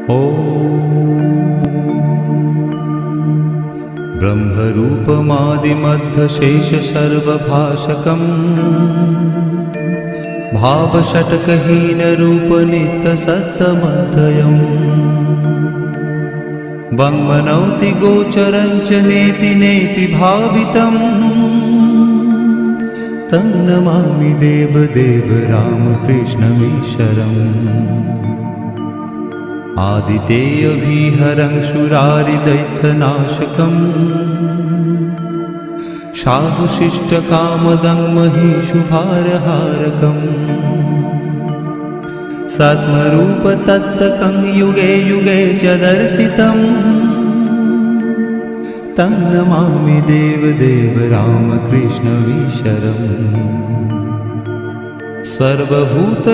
ब्रह्मरूपमादिमध्यशेषसर्वभाषकम् भावषट्कहीनरूपनित्यसत्तमध्ययम् वङ्मनौति गोचरं च नेति नेति भावितम् तं नमामि देवदेव रामकृष्णमीश्वरम् आदितेयविहरं शूरारिदैत्यनाशकम् साधुशिष्टकामदं महिषुभारहारकम् सत्मरूपतत्तकं युगे युगे च दर्शितम् तं नमामि देवदेव रामकृष्णमीश्वरम् सर्वभूत